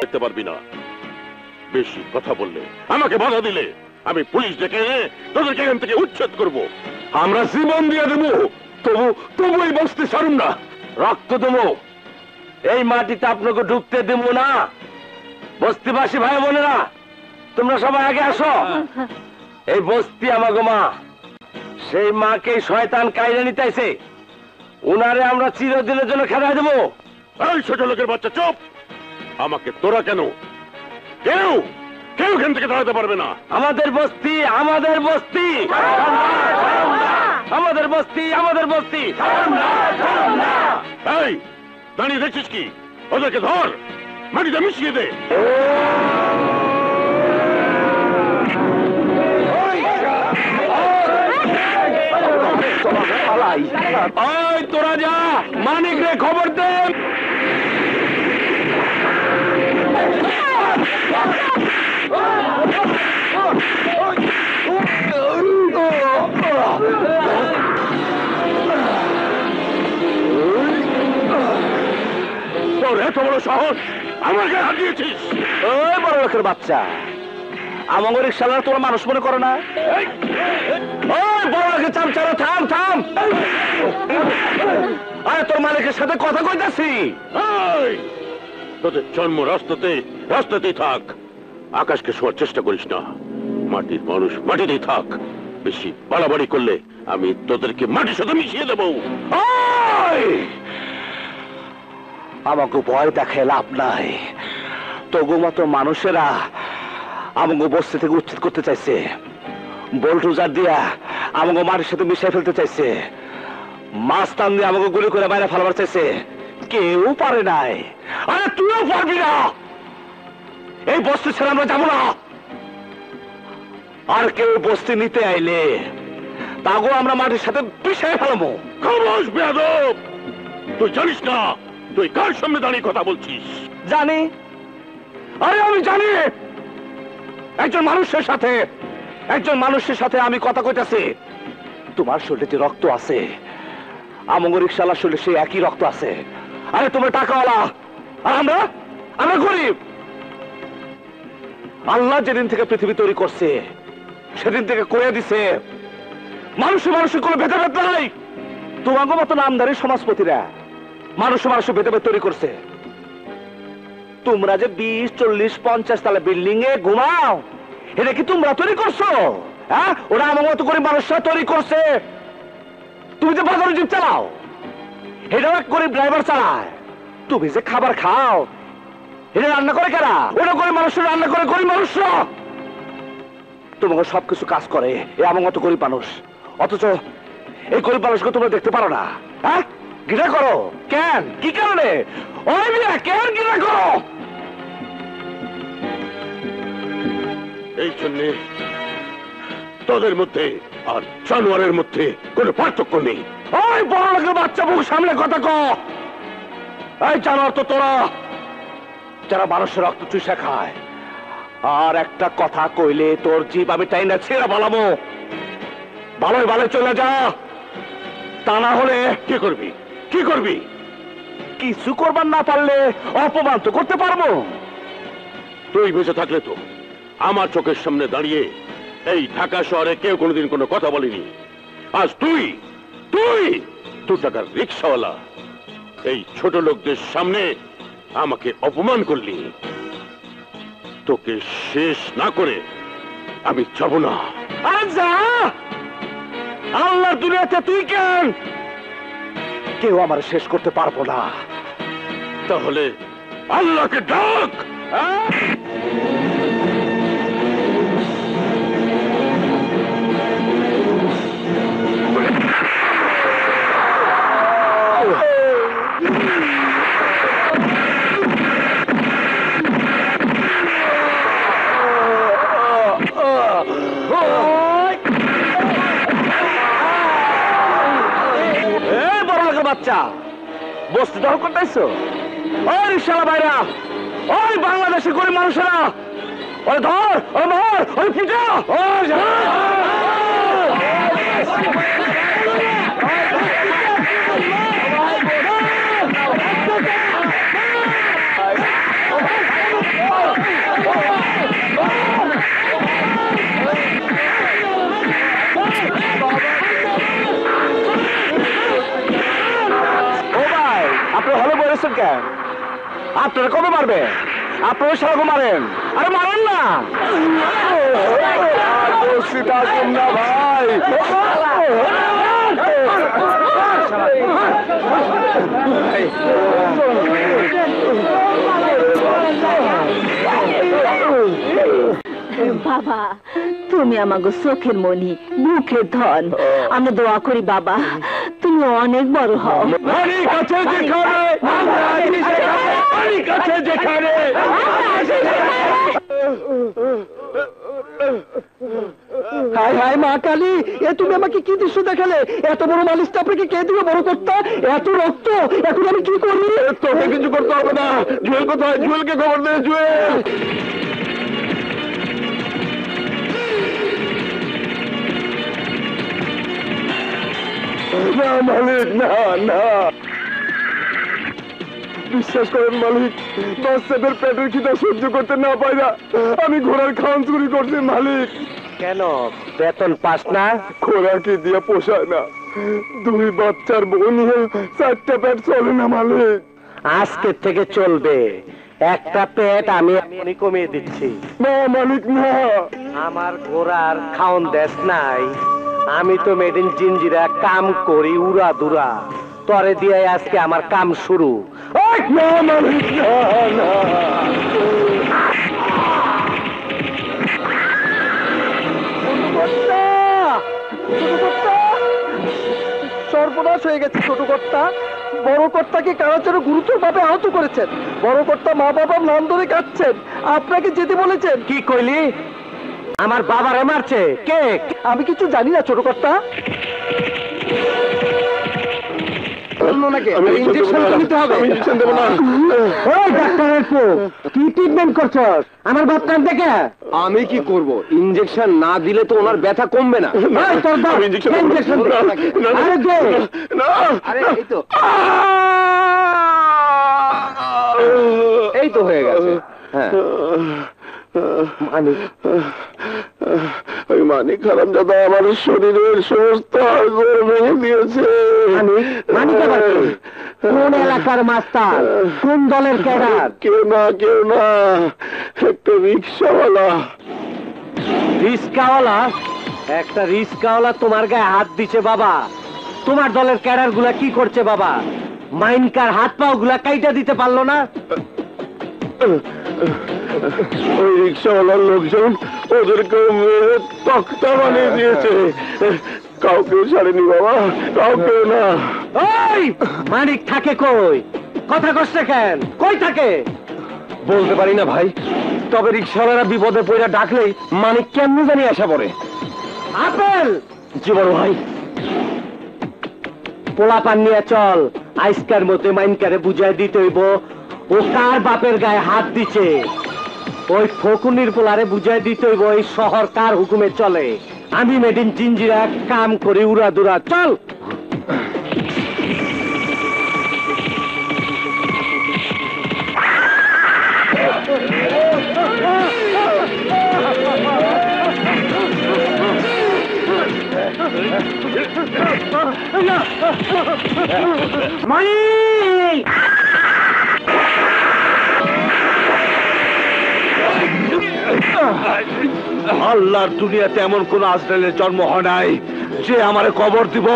থাকতে পারবি না। বেশি কথা বললে, আমাকে বাধা দিলে আমি পুলিশ ডেকে এনে তোদেরকে এখান থেকে উচ্ছেদ করব। আমরা জীবন দিয়ে দেবো, তবু এই বস্তি ছাড়ুন না। রক্ত দেবো, এই মাটিতে আপনাকে ঢুকতে দেব না। বস্তিবাসী ভাই বোনেরা, তোমরা সবাই আগে আসো। এই বস্তি আমাকে মা, সেই মাকে শয়তান কাইরে নিতেছে। উনারে আমরা চিরদিনের জন্য খেদাই দেবো। এই ছোট লোকের বাচ্চা, চুপ! আমাকে তোরা কেন, কেউ কেউ এখান থেকে দাঁড়াতে পারবে না। আমাদের বস্তি, আমাদের বস্তি, আমাদের বস্তি, আমাদের বস্তি। এই দাঁড়িয়ে দেখছিস কি? ওদেরকে ধর, মাটিতে মিশিয়ে দে। ওই তোরা যা, মানিক রে খবর দে। তোর এত বড় সাহস, আমার গায়ে হাত দিয়েছিস? ওই বড় লোকের বাচ্চা, আমার রিক্সাওয়ালা তোরা মানুষ মনে করো না? ওই বড় লোকের চামচারা, থাম থাম। আরে তোর মালিকের সাথে কথা কইতাছি। তোদের জন্ম রাস্তাতেই থাক। আকাশকে শোয়ার চেষ্টা করিস না। মাটির মানুষ মাটিতেই থাক। বেশি বাড়াবাড়ি করলে আমি তোদেরকে মাটির সাথে মিশিয়ে দেবো। আমাকে ভয় দেখে লাভ নাই। তবু মতো মানুষেরা আমাকে বস্তি থেকে উচ্ছেদ করতে চাইছে। বোল্টুজার দিয়া আমাকে মাটির সাথে মিশিয়ে ফেলতে চাইছে। মাছ টান দিয়ে আমাকে গুলি করে বাইরে ফেলবার চাইছে। কেউ পারে নাই। আরে তুইও পারবি না। এই বস্তি ছেড়ে আমরা যাবো না। আর কেউ বস্তি নিতে আইলে তাগো আমরা মাটির সাথে মিশিয়ে ফেলবো। খামোশ বেয়াদব! তুই জানিস না তুই কার সামনে দাঁড়িয়ে কথা বলছিস? জানি, আরে আমি জানি। একজন মানুষের সাথে আমি কথা কইতাছি। তোমার শরীরে যে রক্ত আছে, আমগো রিকশাওয়ালার শরীরে সেই একই রক্ত আছে। আরে তোমরা টাকাওয়ালা, আর আমরা গরিব। আল্লাহ যেদিন থেকে পৃথিবী তৈরি করছে সেদিন থেকে কয়ে দিছে মানুষের কোনো ভেদাভেদ নাই। তোমাকে মতো নামধারী সমাজপতিরা মানুষ ভেদাভেদ তৈরি করছে। তোমরা যে 20, 40, 50 তালা বিল্ডিং এ ঘুমাও, এটা কি তোমরা তৈরি করছো? হ্যাঁ, ওরা আমার মতো করে মানুষরা তৈরি করছে। তুমি যে বাজারে জিপ চালাও, এটাও এক গরিব ড্রাইভার চালায়। তুমি যে খাবার খাও, এটা রান্না করে কারা? ওটা গরিব মানুষরা রান্না করে, গরিব মানুষরা। তোমাকে সবকিছু কাজ করে এ আমার মতো গরিব মানুষ। অথচ এই গরিব মানুষকে তোমরা দেখতে পারো না। হ্যাঁ, ঘৃণা করো কেন? কি কারণে? ওই মিয়া, কেন ঘৃণা করো? এই জন্য তোদের মধ্যে আর জানোয়ারের মধ্যে কোনো পার্থক্য নেই। ওই বড় লোকের বাচ্চা, মুখ সামনে কথা ক। এই জানোয়ার তো তোরা, যারা মানুষের রক্ত চুষে খায়। আর একটা কথা কইলে তোর জীব আমি টাইনা ছেড়ে বলাবো। ভালোই চলে যা, তা না হলে কি করবি? কিছু করবার না পারলে অপমান তো করতে পারবো। তুই বেঁচে থাকলে তো আমার চোখের সামনে দাঁড়িয়ে এই ঢাকা শহরে কেউ কোনোদিন কোনো কথা বলেনি। আজ তুই দু টাকার রিক্সাওয়ালা এই ছোট লোকদের সামনে আমাকে অপমান করলি। তোকে শেষ না করে আমি যাব না। আরে যা, আল্লাহর দুনিয়াতে তুই কেউ আমার শেষ করতে পারবো না। তাহলে আল্লাহকে ডাক। বাচ্চা বস্তি দখল করতেছো? ওই রিক্সাওয়ালা ভাইরা, ওই বাংলাদেশের গরিব মানুষেরা, ওই ধর, ওই মার, ওই পিটা, ওই আছেন কেন? আপনারা কবে মারবে? আপনারা সারাকে মারেন, আরে মারেন না। থাকুন না ভাই। বাবা, তুমি আমাকে চোখের মনি, মুখের ধন। আমরা দোয়া করি বাবা, তুমি অনেক বড় হও। মানিক আছে যেখানে, মানিক আছে যেখানে। হাই হাই মা কালী, এ তুমি আমাকে কি দৃশ্য দেখালে? এত বড় মালিশটা আপনাকে কে দিবে বড় করতে? এত রক্ত, এখন আমি কি করি? তোকে কিছু করতে হবে না। জুয়েল কোথায়? জুয়েলকে খবর দে। জুয়েল না মালিক, না না, বিশ্বাস করেন মালিক, বাচ্চাদের পেটের খিদা সহ্য করতে না পাইরা আমি ঘোড়ার খাওয়ান চুরি করছি মালিক। কেন বেতন পাস না? খোরাকি দিয়ে পোষায় না, 2 বাচ্চার বউ নিয়ে 4টা পেট চলে না মালিক। আজকে থেকে চলবে, একটা পেট আমি এখনই কমিয়ে দিচ্ছি। না মালিক না, আমার ঘোড়ার খাওন দেশ নাই। আমি তো মেড ইন জিঞ্জিরা কাম করি উড়া দুরা, তরে দিয়ে আজকে আমার কাম শুরু। না মালিক না, না। সর্বনাশ হয়ে গেছে ছোট কর্তা। বড় কর্তাকে কারাচারে গুরুতর ভাবে আহত করেছেন। বড় কর্তা মা বাবার নাম ধরে কাঁদছেন, আপনাকে যেতে বলেছেন। কি কইলি? আমার বাবারে মারছে কে? আমি কিছু জানি না ছোট কর্তা। আমি কি করব? ইনজেকশন না দিলে তো ওনার ব্যথা কমবে না। এই তো হয়ে গেছে। হ্যাঁ মানিক, ওই মানিক হারামজাদা আমার শরীরের সমস্ত হাড়গোড় ভেঙে দিয়েছে। মানিক আবার কোন এলাকার মাস্টার? কোন দলের ক্যাডার? কেউ না, কেউ না, একটা রিক্সাওয়ালা। রিক্সাওয়ালা? একটা রিক্সাওয়ালা তোমার গায়ে হাত দিছে বাবা? তোমার দলের ক্যাডার গুলা কি করছে বাবা? মাইনকার হাত পাও গুলা কাইটা দিতে পারলো না? ওই রিক্সাওয়ালার লোকজন ওদেরকে মেরে তক্তা বানিয়ে দিয়েছে। কাউকে ছাড়েনি বাবা, কাউকে না। ওই মানিক থাকে কই? কথা কষ্ট কেন? কই থাকে? বলতে পারি না ভাই, তবে রিক্সাওয়ালারা বিপদে পড়ে ডাকলেই মানিক কেমনি জানি আসা পড়ে। আপেল জীবন ভাই, পোলা পান নিয়ে চল, আইসকার মতে মাইনকারে বুঝাই দিতে হইব ও কার বাপের গায়ে হাত দিছে। ওই ফকুনির পোলারে বুঝাই দিতে হইব এই শহর কার হুকুমে চলে। আমি মেড ইন জিঞ্জিরা কাম করি উড়া দুরা। চল। মানিক! আল্লাহর দুনিয়াতে এমন কোন আজরাইলের জন্ম হয় নাই যে আমারে কবর দিব।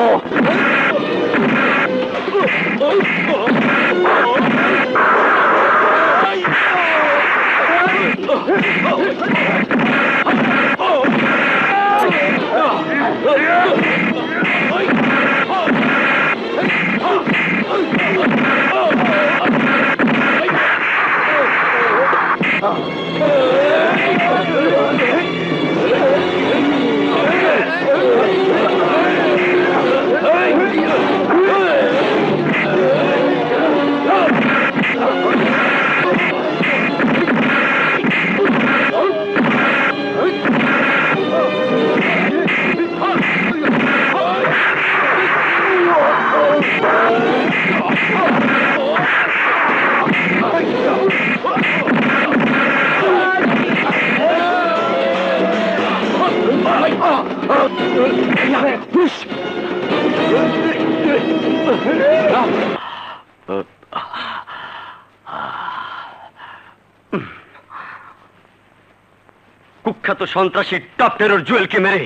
কুখ্যাত সন্ত্রাসী টপ টেরর জুয়েলকে মেরে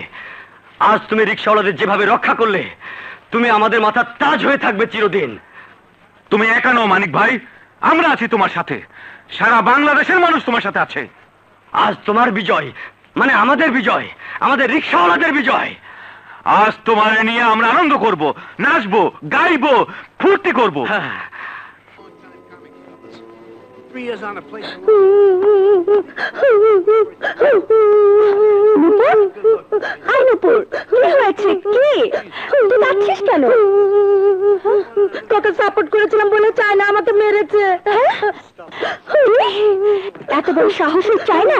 আজ তুমি রিকশাওয়ালাদের যেভাবে রক্ষা করলে, তুমি আমাদের মাথার তাজ হয়ে থাকবে চিরদিন। তুমি একা নও মানিক ভাই, আমরা আছি তোমার সাথে, সারা বাংলাদেশের মানুষ তোমার সাথে আছে। আজ তোমার বিজয় মানে আমাদের বিজয়, আমাদের রিকশাওয়ালাদের বিজয়। আজ তোমার নিয়ে আমরা আনন্দ করব, নাচবো, গাইবো, ফুর্তি করব। নুপুর, কি হয়েছে? কি তুই নাচছিস কেন? তোকে সাপোর্ট করেছিলাম বলে চায় না আমাকে মেরেছে। এত বড় সাহস চায় না?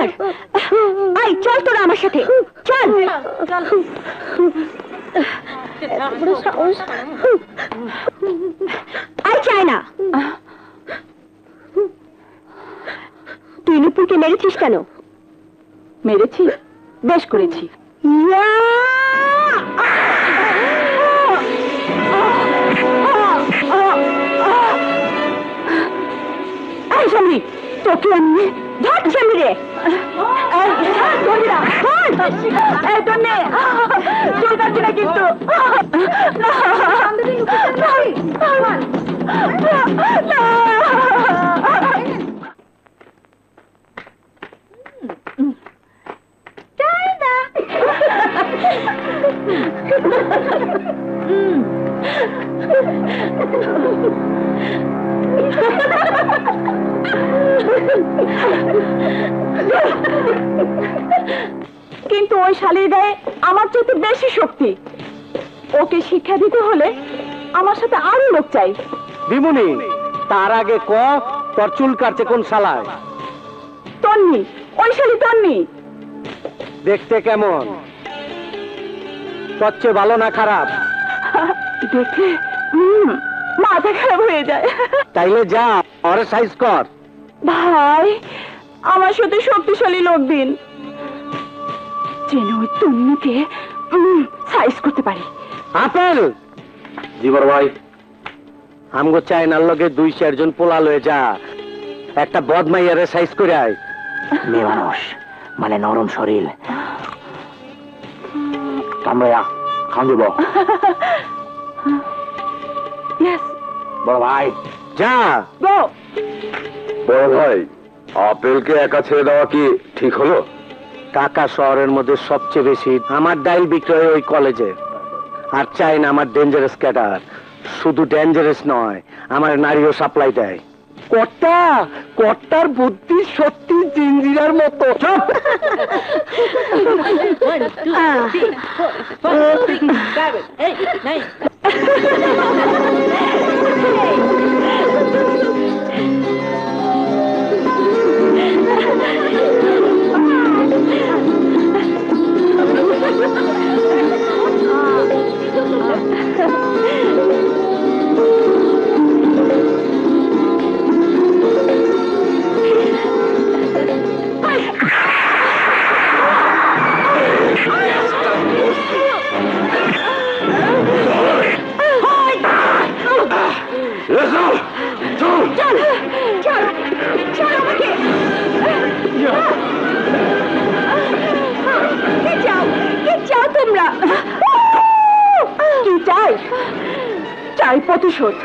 আই চল তোরা আমার সাথে, চল চল। আই চায় না। তুই নুপুরকে মেরেছিস কেন? মেরেছি, বেশ করেছি। তোকে আমি ধরছি আমি রে। কিন্তু কিন্তু ওই শালীর গায়ে আমার চাইতে বেশি শক্তি। ওকে শিক্ষা দিতে হলে আমার সাথে আরো লোক চাই। বিমুনি, তার আগে ক তোর চুল কাটছে কোন শালায়? তন্নি, ওই শালী তন্নি। দেখতে কেমন? তোর চেয়ে ভালো না খারাপ? দেখে মাথা খারাপ হয়ে যায়। তাইলে যা ওরে সাইজ কর। ভাই, আমার সাথে শক্তিশালী লোক দিন, যেন ওই তন্নিকে সাইজ করতে পারি। আপেল জীবর ভাই, আমগো চাইনার লগে 2-4 জন পোলা লয়ে যা, একটা বদমাইয়ারে সাইজ করে আয়। মেয়ে মানুষ মানে নরম শরীর, কামড়া খান দিব। বড় ভাই যা। গো। বড় ভাই, আপেলকে একা ছেড়ে দেওয়া কি ঠিক হলো? ঢাকা শহরের মধ্যে সবচেয়ে বেশি আমার ডাইল বিক্রয় ওই কলেজে। আর চাই না আমার ডেঞ্জারাস ক্যাডার, শুধু ডেঞ্জারাস নয়, আমার নারীও সাপ্লাই দেয়। কর্তা, কর্তার বুদ্ধি সত্যি জিঞ্জিরার মতো। চুপ! চাই প্রতিশোধ।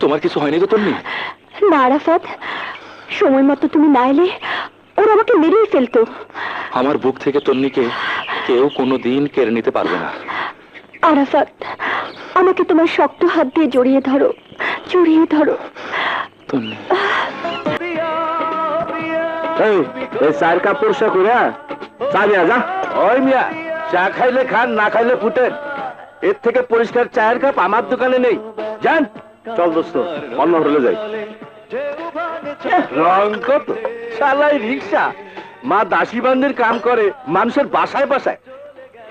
তোমার কিছু হয়নি তো তন্নি? না আরাফাত, সময় মতো তুমি না এলে ওরা আমাকে মেরেই ফেলতো। আমার বুক থেকে তন্নিকে কেউ কোনোদিন কেড়ে নিতে পারবে না। আরাফাত, আমাকে তোমার শক্ত হাত দিয়ে জড়িয়ে ধরো, জড়িয়ে ধরো। এই চায়ের কাপ পরিষ্কার করে চা নিয়ে যা। ওই মিয়া, চা খাইলে খান, না খাইলে ফুটেন। এর থেকে পরিষ্কার চায়ের কাপ আমার দোকানে নেই। যান। চল দোস্ত, অন্য হোটেলে যাই। রং কত শালাই রিক্সা, মা দাসী বান্দির কাম করে মানুষের বাসায় বাসায়,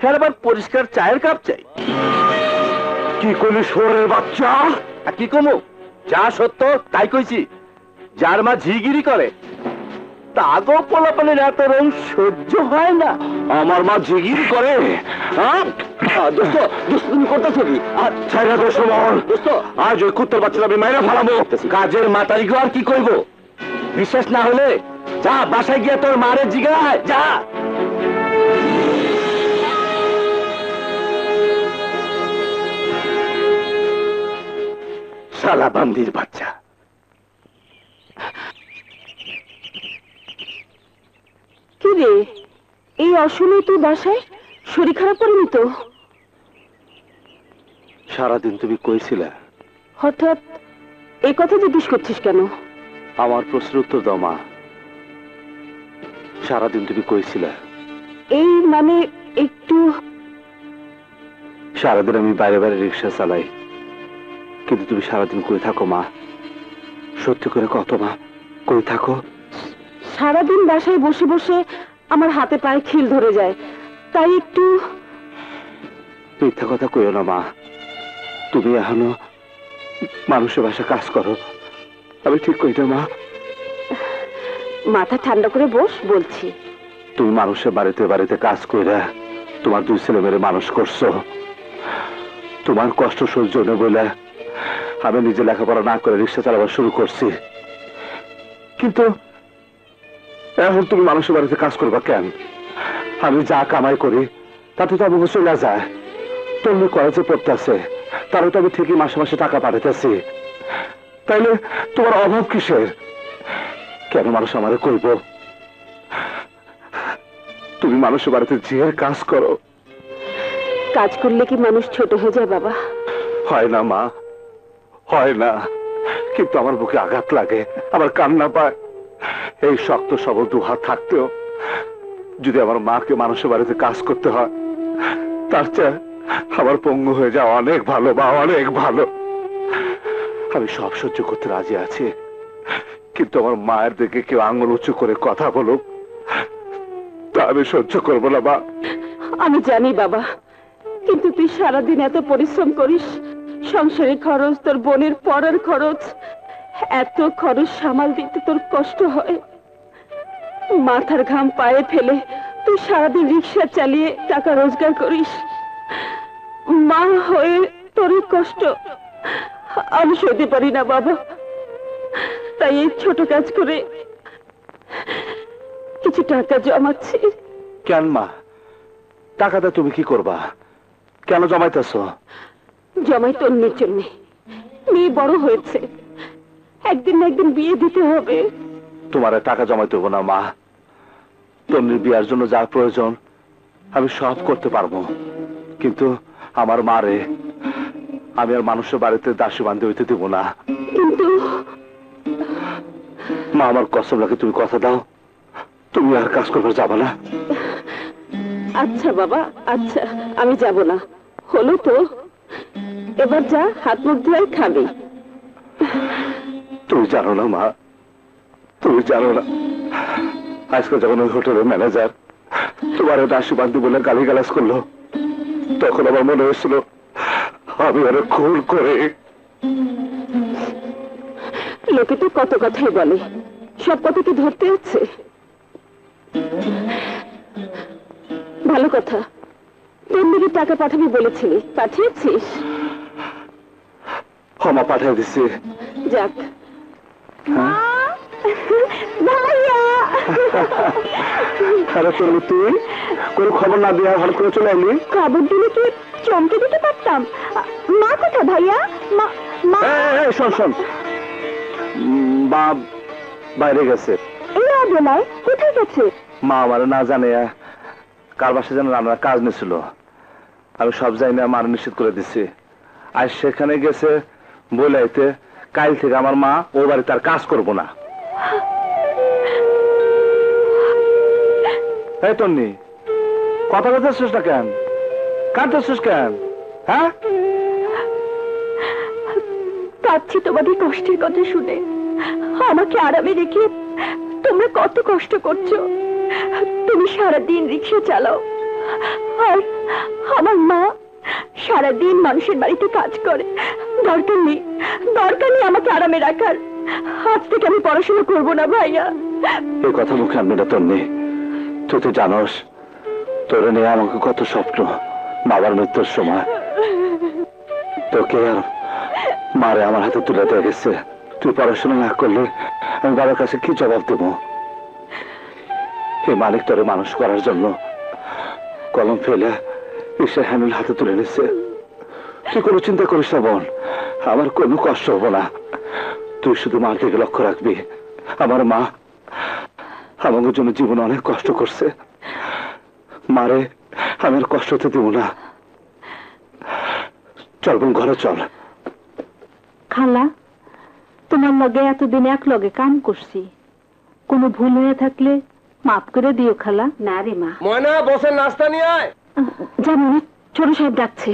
ফের আবার পরিষ্কার চায়ের কাপ চাই। কি করলি শোরের বাচ্চা? কি কমু? যা সত্য তাই কইছি। যার মা ঝিগিরি করে তাগো পোলাপানের এত রং সহ্য হয় না। আমার মা ঝিগিরি করে? দোস্ত, দুষ্টুমি করতেছ কি? ছাইরা দোষ মহল দোস্ত, আজ ওই কুত্তার বাচ্চাটা আমি মাইরা ফেলাবো। কাজের মাতারি গো, আর কি করব? বিশ্বাস না হলে যা বাসায় গিয়ে তোর মারে জিগায় যা। শালা বান্দির বাচ্চা। কি রে, এই অসময়ে তুই বাসায়? শরীর খারাপ করেনি তো? সারাদিন তুমি কইছিলা। হঠাৎ এই কথা জিজ্ঞেস করছিস কেন? আমার প্রশ্নের উত্তর দাও মা। সারাদিন তুমি কইছিলা। এই মানে একটু। সারাদিন আমি বাইরে বাইরে রিক্সা চালাই, কিন্তু তুমি সারাদিন কই থাকো মা? সত্যি করে কত মা, কই থাকো? সারাদিন বাসায় বসে বসে আমার হাতে পায়ে খিল ধরে যায়, তাই একটু। মিথ্যা কথা কইও না মা। তুমি এখনো মানুষের বাসায় কাজ করো। আমি ঠিক কই না মা? মাথা ঠান্ডা করে বস, বলছি। তুমি মানুষের বাড়িতে বাড়িতে কাজ কইরা তোমার দুই ছেলে মেয়ে মানুষ করছো। তোমার কষ্ট সহ্য না বলে আমি নিজে লেখাপড়া না করে রিক্সা চালাবার শুরু করছি। কিন্তু এখন তুমি মানুষের বাড়িতে কাজ করবা কেন? আমি যা কামাই করি তাতে তো আমি চলে যায়। তুমি কলেজে পড়তেছে, তারও তো আমি ঠিকই মাসে মাসে টাকা পাঠাইতেছি। তাইলে তোমার অভাব কিসের? কেন মানুষ আমারে করবো? তুমি মানুষের বাড়িতে যে কাজ করো। কাজ করলে কি মানুষ ছোট হয়ে যায় বাবা? হয় না মা, হয় না। কিন্তু আমার বুকে আঘাত লাগে, আমার কান্না পায়। এই শক্ত সবল দু হাত থাকতেও যদি আমার মাকে মানুষের বাড়িতে কাজ করতে হয়, তার চেয়ে আমার পঙ্গু হয়ে যাওয়া অনেক ভালো বা অনেক ভালো। আমি সব সহ্য করতে রাজি আছি, কিন্তু আমার মায়ের দিকে কেউ আঙুল উঁচু করে কথা বলুক তা আমি সহ্য করবো না মা। আমি জানি বাবা, কিন্তু তুই সারাদিন এত পরিশ্রম করিস, সংসারের খরচ, তোর বোনের পড়ার খরচ, এত খরচ সামাল দিতে তোর কষ্ট হয়। মাথার ঘাম পায়ে ফেলে তুই সারাদিন রিক্সা চালিয়ে টাকা রোজগার করিস। মা হয়ে তোর এই কষ্ট আমি সইতে পারি না বাবা। তাই এই ছোট কাজ করে কিছু টাকা জমাচ্ছি। কেন মা, টাকাটা তুমি কি করবা? কেন জমাইতেছ? জমাই তন্নির জন্য। মেয়ে বড় হয়েছে, একদিন না একদিন বিয়ে দিতে হবে। তোমার টাকা জমাইতে হবো না মা। তন্নির বিয়ার জন্য যা প্রয়োজন আমি সব করতে পারবো, কিন্তু আমার মারে আমি আর মানুষের বাড়িতে দাসী বান্ধে হইতে দেবো না। কিন্তু মা, আমার কসম লাগে, তুমি কথা দাও তুমি আর কাজ করবার যাবো না। আচ্ছা বাবা, আচ্ছা আমি যাব না। হলো তো, এবার যা, হাত মুখ ধুয়ে খাবি। তুমি জানো না মা, তুমি জানো না, আজকে যখন ওই হোটেলের ম্যানেজার তোমার দাসী বান্ধি বলে গালিগালাজ করলো, তখন আমার মনে হয়েছিল আমি আরো খুন করে। লোকে তো কত কথাই বলে, সব কথা কি ধরতে হচ্ছে? ভালো কথা, তোর দিকে টাকা পাঠাবি বলেছিলি, পাঠিয়েছিস? ক্ষমা পাঠিয়ে দিছি। যাক। ভাইয়া, আরে তোর তুই কোনো খবর না দিয়ে হঠাৎ করে চলে এলি? খবর দিলে কি চমকে দিতে পারতাম। মা কোথায় ভাইয়া? মা শোন শোন, মা বাইরে গেছে। এই অবেলায় কোথায় গেছে? মা আমার না জানে কার বাসায় যেন রান্নার কাজ নিয়েছিল, আমি সব যাই না মার নিশ্চিত করে দিছি। আর সেখানে গেছে বলাইতে কাল থেকে আমার মা ও বাড়িতে আর কাজ করবো না। এই তন্নি, কথা বলতেছিস না কেন? কাঁদতেছিস কেন? হ্যাঁ, কাঁদছি তোমাদের কষ্টের কথা শুনে। আমাকে আরামে রেখে তোমরা কত কষ্ট করছো। তুমি সারাদিন রিক্সা চালাও, আর আমার মা সারাদিন মানুষের বাড়িতে কাজ করে। দরকার নেই আমাকে আরামে রাখার। আজ থেকে আমি পড়াশোনা করবো না ভাইয়া। এই কথা মুখে আনবি না তন্নি। তুই তো জানোস তোরে নিয়ে আমাকে কত স্বপ্ন। বাবার মৃত্যুর সময় তোকে আর মারে আমার হাতে তুলে দিয়ে গেছে। তুই পড়াশোনা না করলে আমি বাবার কাছে কি জবাব দেব? এই মালিক তোরে মানুষ করার জন্য কলম ফেলে ইসে হ্যান্ডেল হাতে তুলে নিচ্ছে। তুই কোনো চিন্তা করিস না বোন, আমার কোনো কষ্ট হবো না। তুই শুধু মার দিকে লক্ষ্য রাখবি। আমার মা আমাদের জন্য জীবনে অনেক কষ্ট করছে, মারে আমি আর কষ্ট হতে দেব না। চল বোন, ঘরে চল। খালা, তোমার লগে এতদিন এক লগে কাম করছি, কোনো ভুল হয়ে থাকলে মাফ করে দিও খালা। না রে মা। ময়না, বসের নাস্তা নিয়ে আয়। জানি ছোট সাহেব ডাকছে।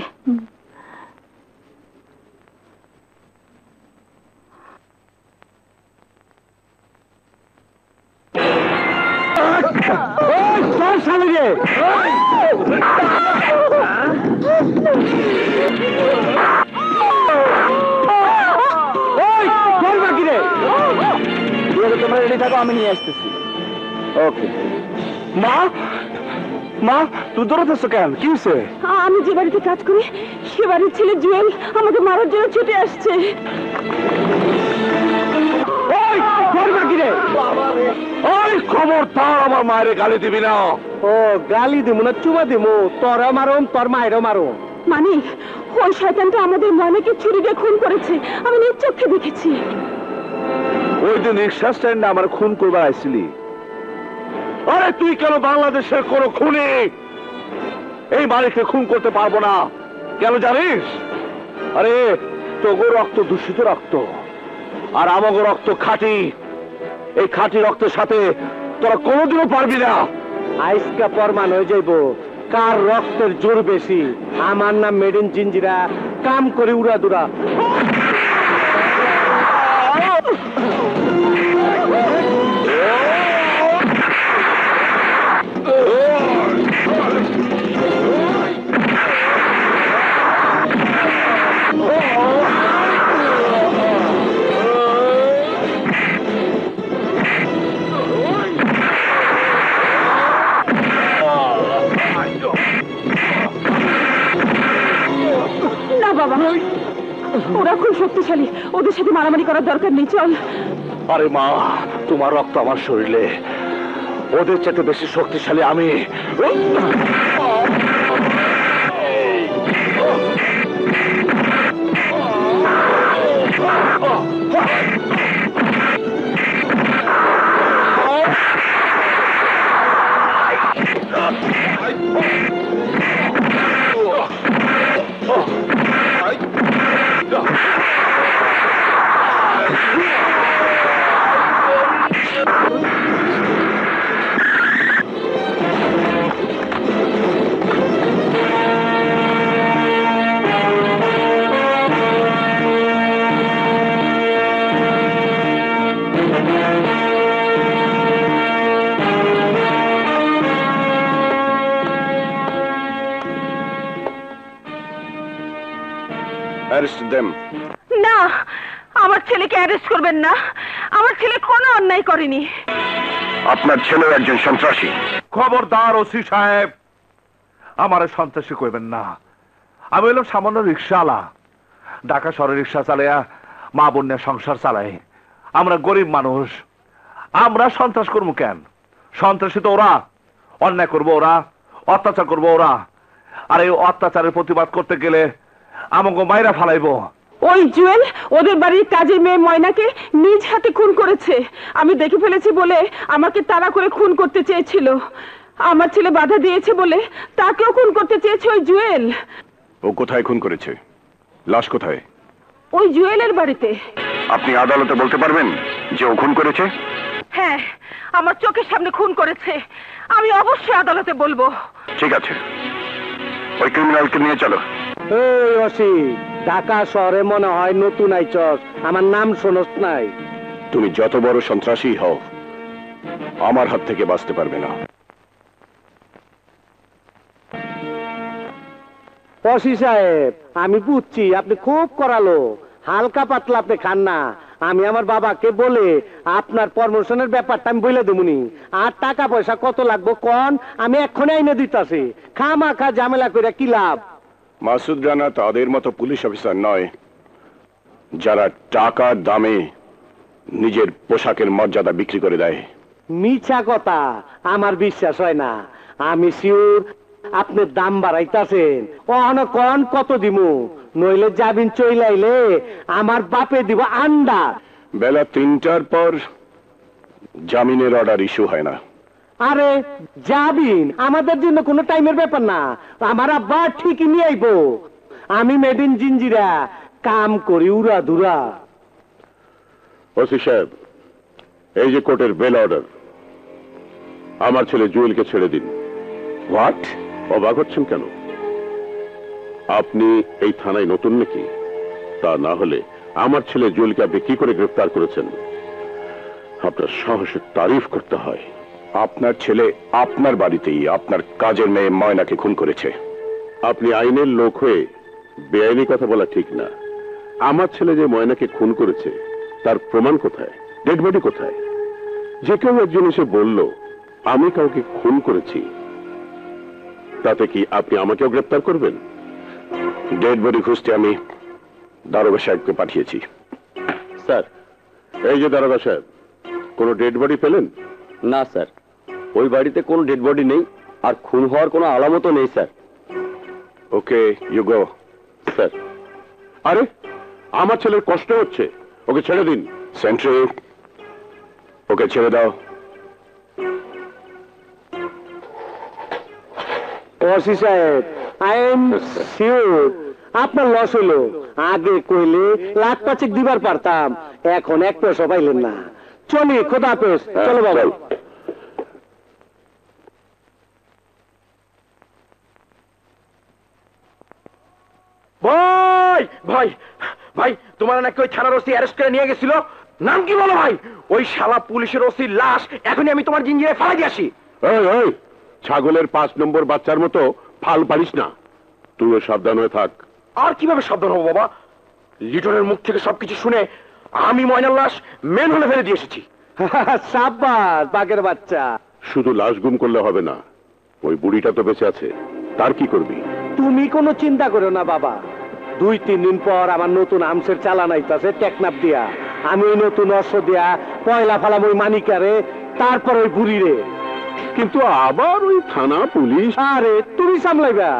তোমরা রেডি থাকো, আমি নিয়ে আসতেছি। ওকে। মা, মা তুই দৌড়াতেছ কেন? কি হয়েছে? আমি যে বাড়িতে কাজ করি সে বাড়ির ছেলে জুয়েল আমাকে মারার জন্য ছুটে আসছে। খবরদার আমার মায়ের গালি দিবি না। ও, গালি দিমু না চুমা দিমু? তোরা মারুম, তোর মায়েরও মারুম। মানে ওই শয়তানটা আমাদের মনেকে ছুরি দিয়ে খুন করেছে, আমি নিজ চোখে দেখেছি। ওই দিন রিক্সা স্ট্যান্ডে আমার খুন করবার আইছিলি। আরে তুই কেন বাংলাদেশের কোন খুনি এই মালিককে খুন করতে পারবো না? কেন জানিস? আরে তোগো রক্ত দূষিত রক্ত, আর আমাগো রক্ত খাঁটি। এই খাঁটি রক্তের সাথে তোরা কোনোদিনও পারবি না। আইসকা প্রমাণ হয়ে যাইব কার রক্তের জোর বেশি। আমার নাম মেড ইন জিঞ্জিরা, কাম করে উড়া দুরা। বাবা, ওরা খুব শক্তিশালী, ওদের সাথে মারামারি করার দরকার নেই, চল। আরে মা, তোমার রক্ত আমার শরীরে, ওদের চাইতে বেশি শক্তিশালী আমি। না, আমার ছেলেকে অ্যারেস্ট করবেন না। আমার ছেলে কোনো অন্যায় করেনি। আপনার ছেলে একজন সন্ত্রাসী। খবরদার ওসি সাহেব, আমার সন্ত্রাসী কইবেন না। আমি হলাম সামান্য রিক্সাওয়ালা, ঢাকা শহরে রিক্সা চালাইয়া মা বোনের সংসার চালাই। আমরা গরিব মানুষ, আমরা সন্ত্রাস করবো কেন? সন্ত্রাসী তো ওরা, অন্যায় করবো ওরা, অত্যাচার করবো ওরা। আর এই অত্যাচারের প্রতিবাদ করতে গেলে আমাকে মাইরা ফালাইবো। ওই জুয়েল ওদের বাড়ির কাজের মেয়ে ময়নাকে নিজ হাতে খুন করেছে। আমি দেখে ফেলেছি বলে আমাকে তাড়া করে খুন করতে চেয়েছিল। আমার ছেলে বাধা দিয়েছে বলে তাকেও খুন করতে চেয়েছে ওই জুয়েল। ও কোথায় খুন করেছে? লাশ কোথায়? ওই জুয়েলের বাড়িতে। আপনি আদালতে বলতে পারবেন যে ও খুন করেছে? হ্যাঁ, আমার চোখের সামনে খুন করেছে। আমি অবশ্যই আদালতে বলবো। ঠিক আছে, ওই ক্রিমিনালকে নিয়ে চলো। এই অসি, ঢাকা শহরে মনে হয় নতুন আইচস, আমার নাম শোনস নাই? তুমি যত বড় সন্ত্রাসী হও, আমার হাত থেকে বাঁচতে পারবে না। অসি সাহেব, আমি বুঝছি আপনি খুব করালো, হালকা পাতলা আপনি খান না। আমি আমার বাবাকে বলে আপনার প্রমোশনের ব্যাপারটা আমি বলে দেবনি। আর টাকা পয়সা কত লাগবে কোন, আমি এক্ষুনি এনে দিতাছি। খামাখা ঝামেলা করে কি লাভ? মাসুদ রানা তাদের মতো পুলিশ অফিসার নয় যারা টাকার দামে নিজের পোশাকের মর্যাদা বিক্রি করে দেয়। মিছা কথা, আমার বিশ্বাস হয় না। আমি শিওর আপনি দাম বাড়াইতাছেন। কোন কত দিমু, নইলে যাবিন চইলাইলে আমার বাপে দিব আন্ডা। বেলা 3টার পর জামিনের অর্ডার ইস্যু হয় না। আরে যাবিন, আমাদের জন্য কোনো টাইমের ব্যাপার না। আমার আব্বা ঠিকই নিয়ে আইবো। আমি মেড ইন জিঞ্জিরা, কাম করি উড়া ধুরা। ওসি সাহেব, এই যে কোর্টের বেল অর্ডার, আমার ছেলে জুয়েলকে ছেড়ে দিন। হোয়াট? অবাক হচ্ছেন কেন? আপনি এই থানায় নতুন নাকি? তা না হলে আমার ছেলে জুয়েলকে আপনি কি করে গ্রেফতার করেছেন? আপনার সাহসের তারিফ করতে হয়। আপনার ছেলে আপনার বাড়িতেই আপনার কাজের মেয়ে ময়নাকে খুন করেছে। আপনি আইনের লোক হয়ে বেআইনি কথা বলা ঠিক না। আমার ছেলে যে ময়নাকে খুন করেছে তার প্রমাণ কোথায়? ডেড বডি কোথায়? যে কেউ একজন এসে বলল আমি কাউকে খুন করেছি, তাতে কি আপনি আমাকেও গ্রেফতার করবেন? ডেড বডি খুঁজতে আমি দারোগা সাহেবকে পাঠিয়েছি। স্যার, এই যে দারোগা সাহেব, কোনো ডেড বডি পেলেন? না স্যার, ওই বাড়িতে কোনো ডেড বডি নেই, আর খুন হওয়ার কোনো আলামতও নেই sir. Okay, you go. Sir, আরে আমার ছেলের কষ্ট হচ্ছে, ওকে ছেড়ে দিন। সেন্ট্রি, ওকে ছেড়ে দাও। ওসি সাহেব, আই এম শিওর আপনার লস হইল। আগে কইলে লাখ পাঁচেক দিবার পারতাম, এখন এক পয়সা পাইলেন না। চলি, খোদা হাফেজ। চলো বাবা। ভাই ভাই ভাই, তোমার নাকি ওই থানার ওসি অ্যারেস্ট করে নিয়ে গেছিল? নাম কি বলো ভাই? ওই শালা পুলিশের ওসির লাশ এখনই আমি তোমার জিঞ্জিরায় ফেলে দিয়ে আসি। এই, এই, ছাগলের 5 নম্বর বাচ্চার মতো ফাল পারিস না, তুইও সাবধান হয়ে থাক। আর কিভাবে সাবধান হবো বাবা? লিটনের মুখ থেকে সবকিছু শুনে আমি ময়নার লাশ মেন হলে ফেলে দিয়ে এসেছি। সাব্বাস বাঘের বাচ্চা। শুধু লাশ গুম করলে হবে না, ওই বুড়িটা তো বেঁচে আছে, তার কি করবি? তুমি কোনো চিন্তা করো না বাবা। 2-3 দিন পর আমার নতুন আমসের চালান আইতাছে টেকনাফ দিয়া। আমি ওই নতুন অশ্ব দিয়া পয়লা ফালাম ওই মানিকারে, তারপর ওই বুড়িরে। কিন্তু আবার ওই থানা পুলিশ। আরে তুমি সামলাইবা,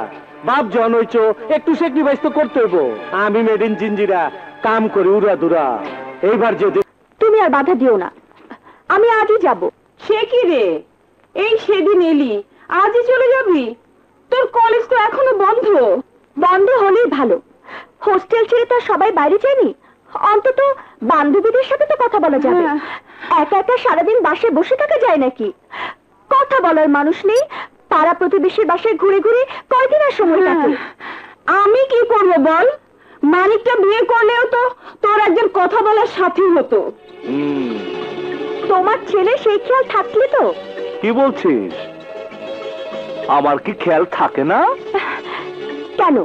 বাপ জন হইছো, একটু স্যাক্রিফাইস তো করতে হইব। আমি মেড ইন জিঞ্জিরা, কাম করি উড়া দুরা। এইবার যদি তুমি আর বাধা দিও না, আমি আজই যাব। সে কি রে, এই সেদিন এলি, আজই চলে যাবি? তোর কলেজ তো এখনো বন্ধ। বন্ধ হলেই ভালো, হোস্টেল ছেড়ে তো সবাই বাইরে যায়নি, অন্তত বান্ধবীদের সাথে তো কথা বলা যাবে। একা একা সারাদিন বাসে বসে থাকা যায় নাকি? কথা বলার মানুষ নেই, পাড়া প্রতিবেশীর বাসায় ঘুরে ঘুরে কয়দিন আর সময় কাটে। আমি কি করবো বল? মানিকটা বিয়ে করলেও তো তোর একজন কথা বলার সাথী হতো। তোমার ছেলে সেই খেয়াল থাকলে তো। কি বলছিস? আমার কি খেয়াল থাকে না? কেন,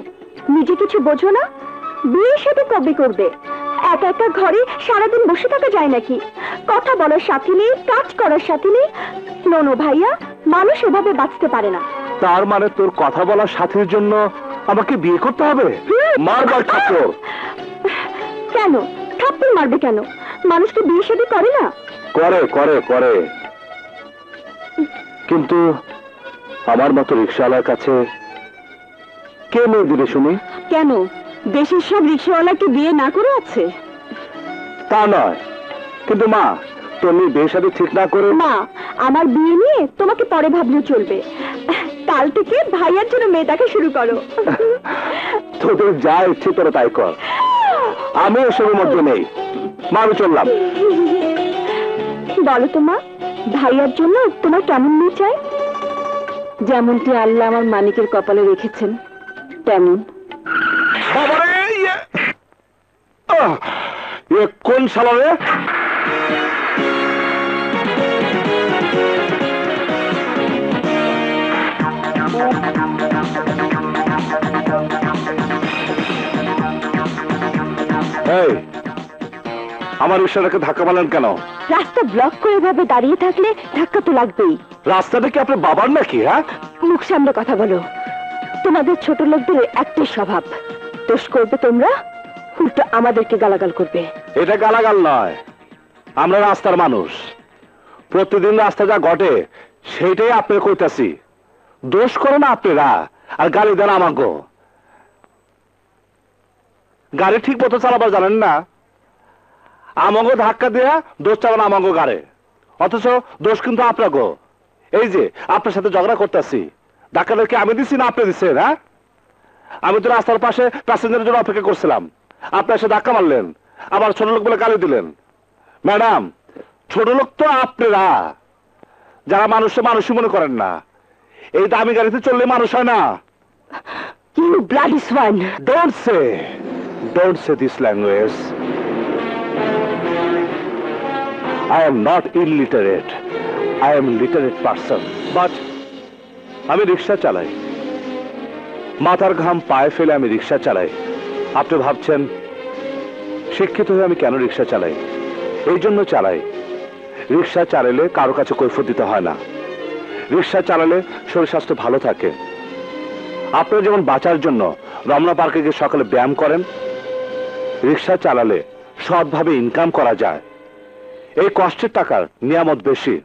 নিজে কিছু বোঝো না? বিয়ের সাথে কবে করবে? একা একা ঘরে সারাদিন বসে থাকা যায় নাকি? কথা বলার সাথী নেই, কাজ করার সাথী নেই। ননো ভাইয়া, মানুষ এভাবে বাঁচতে পারে না। তার মানে তোর কথা বলার সাথীর জন্য আমাকে বিয়ে করতে হবে? মারবার ঠাকুর। কেন থাপ্পড় মারবে কেন? মানুষ তো বিয়ে শাদী করে না? করে করে করে, কিন্তু আমার মতো রিক্সাওয়ালার কাছে কে মেয়ে দিবে শুনি? কেন, দেশের সব রিক্সাওয়ালা কি বিয়ে না করে আছে? তা নয়, কিন্তু মা, তুমি বিয়ে শাদী ঠিক না করে না, আমার বিয়ে নিয়ে তোমাকে পরে ভাবলেও চলবে। কাল থেকে ভাইয়ার জন্য মেয়ে দেখা শুরু করো। তোদের যা ইচ্ছে তোরা তাই কর, আমি এসবের মধ্যে নেই। মা, আমি চললাম। বলো তো মা, ভাইয়ার জন্য তোমার কেমন মেয়ে চাই? যেমনটি আল্লাহ আমার মানিকের কপালে রেখেছেন তেমন। বাবারে, কোন শালা রে? এই, আমার রিকশাটাকে ধাক্কা মারলেন কেন? রাস্তা ব্লক করে ভাবে দাঁড়িয়ে থাকলে ধাক্কা তো লাগবেই। রাস্তাটা কি আপনার বাবার নাকি? হ্যাঁ, মুখ সামনে কথা বলো। তোমাদের ছোট লোকদের একটাই স্বভাব, দোষ করবে তোমরা, উল্টো আমাদেরকে গালাগাল করবে। এটা গালাগাল নয়, আমরা রাস্তার মানুষ, প্রতিদিন রাস্তা যা ঘটে সেইটাই আপনার কইতাছি। দোষ করো না আপনারা, আর গালি দেন আমাকে। গাড়ি ঠিক মতো চালাবার জানেন না, আমাকে ধাক্কা দেয়া দোষ চালান আমাকে গাড়ে, অথচ দোষ কিন্তু আপনাকে। এই যে আপনার সাথে ঝগড়া করতেছি, ধাক্কাটা কি আমি দিচ্ছি না আপনি দিচ্ছেন? হ্যাঁ, আমি তো রাস্তার পাশে প্যাসেঞ্জারের জন্য অপেক্ষা করছিলাম, আপনি এসে ধাক্কা মারলেন, আবার ছোট লোক বলে গালি দিলেন। ম্যাডাম, ছোট লোক তো আপনারা, যারা মানুষকে মানুষই মনে করেন না। এই দামি গাড়িতে চললে মানুষ হয় না। You bloody swine! Don't say this language. I am not illiterate. I am literate person. But আমি রিক্সা চালাই, মাথার ঘাম পায়ে ফেলে আমি রিক্সা চালাই। আপনি ভাবছেন শিক্ষিত হয়ে আমি কেন রিক্সা চালাই? এই জন্য চালাই, রিক্সা চালালে কারো কাছে কৈফিয়ত দিতে হয় না। রিক্সা চালালে শরীর স্বাস্থ্য ভালো থাকে। আপনারা যেমন বাঁচার জন্য রমনা পার্কে গিয়ে সকালে ব্যায়াম করেন, রিক্সা চালালে সৎভাবে ইনকাম করা যায়। এই কষ্টের টাকার নিয়ামত বেশি।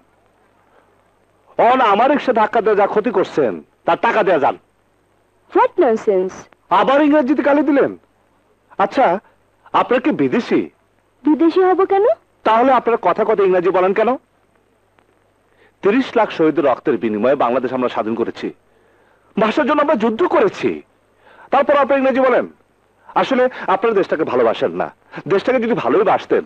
আমার রিক্সা ধাক্কা দিয়ে যা ক্ষতি করছেন তার টাকা দেয়া যান। What nonsense! আবার ইংরেজিতে গালি দিলেন। আচ্ছা, আপনার কি বিদেশি? বিদেশি হব কেন? তাহলে আপনারা কথা কথা ইংরেজি বলেন কেন? 30 লাখ শহীদের রক্তের বিনিময়ে বাংলাদেশ আমরা স্বাধীন করেছি, ভাষার জন্য আমরা যুদ্ধ করেছি, তারপর আপনি ইংরেজি বলেন। আসলে আপনারা দেশটাকে ভালোবাসেন না। দেশটাকে যদি ভালোই বাসতেন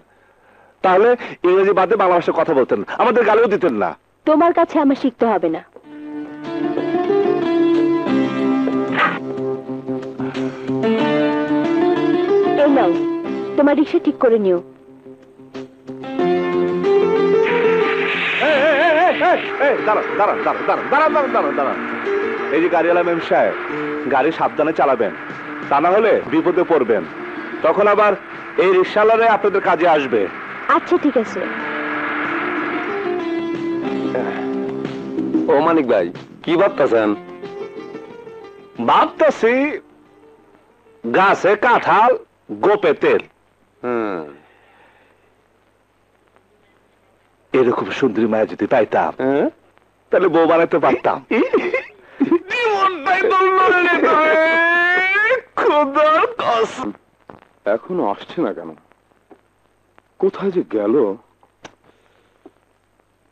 তাহলে ইংরেজি বাদে বাংলা ভাষায় কথা বলতেন, আমাদের গালিও দিতেন না। তোমার কাছে আমার শিখতে হবে না। এই নাও, তোমার রিক্সা ঠিক করে নিও। এই যে গাড়িওয়ালা মেম সাহেব, গাড়ি সাবধানে চালাবেন, তা না হলে বিপদে পড়বেন। তখন আবার এই রিক্সাওয়ালারা আপনাদের কাজে আসবে। আচ্ছা, ঠিক আছে। ও মানিক ভাই, কি ভাবতেছেন? ভাবতেছি গাছে কাঁঠাল, গোপে তেল। এরকম সুন্দরী মায়া যদি পাইতাম তাহলে বউ বানাতে পারতাম। এখনো আসছে না কেন? কোথায় যে গেল?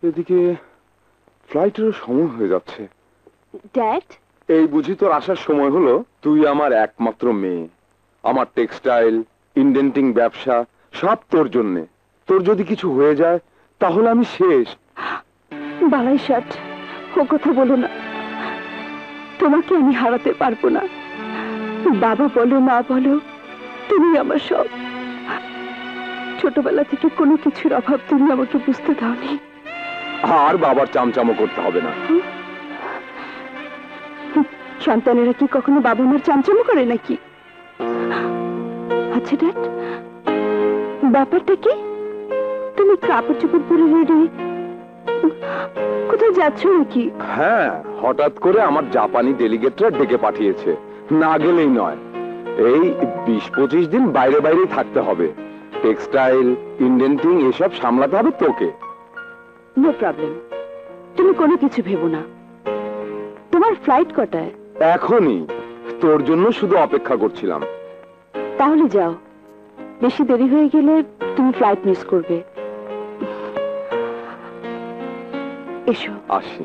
এদিকে ফ্লাইটেরও সময় হয়ে যাচ্ছে। ড্যাড, এই বুঝি তোর আসার সময় হলো? তুই আমার একমাত্র মেয়ে, আমার টেক্সটাইল, ইন্ডেন্টিং ব্যবসা সব তোর জন্যে। তোর যদি কিছু হয়ে যায় তাহলে আমি শেষ। বালাই ষাট, ও কথা বলো না। তোমাকে আমি হারাতে পারবো না। বাবা বলো মা বলো, তুমি আমার সব। ছোটবেলা থেকে কোনো কিছুর অভাব তুমি আমাকে বুঝতে দাওনি। আর বাবার চামচামো করতে হবে না। সন্তানেরা কি কখনো বাবা মার চামচামো করে নাকি? আচ্ছা ড্যাড, ব্যাপারটা কি? তুমি কাপড় চোপড় পরে রেডি, কোথায় যাচ্ছ নাকি? হ্যাঁ, হঠাৎ করে আমার জাপানি ডেলিগেটরা ডেকে পাঠিয়েছে, না গেলেই নয়। এই 20-25 দিন বাইরে বাইরেই থাকতে হবে। টেক্সটাইল, ইন্ডেন্টিং এসব সামলাতে হবে তোকে। নো প্রবলেম, তুমি কোনো কিছু ভেবো না। তোমার ফ্লাইট কটায়? এখনই, তোর জন্য শুধু অপেক্ষা করছিলাম। তাহলে যাও, বেশি দেরি হয়ে গেলে তুমি ফ্লাইট মিস করবে। এসো। আসি।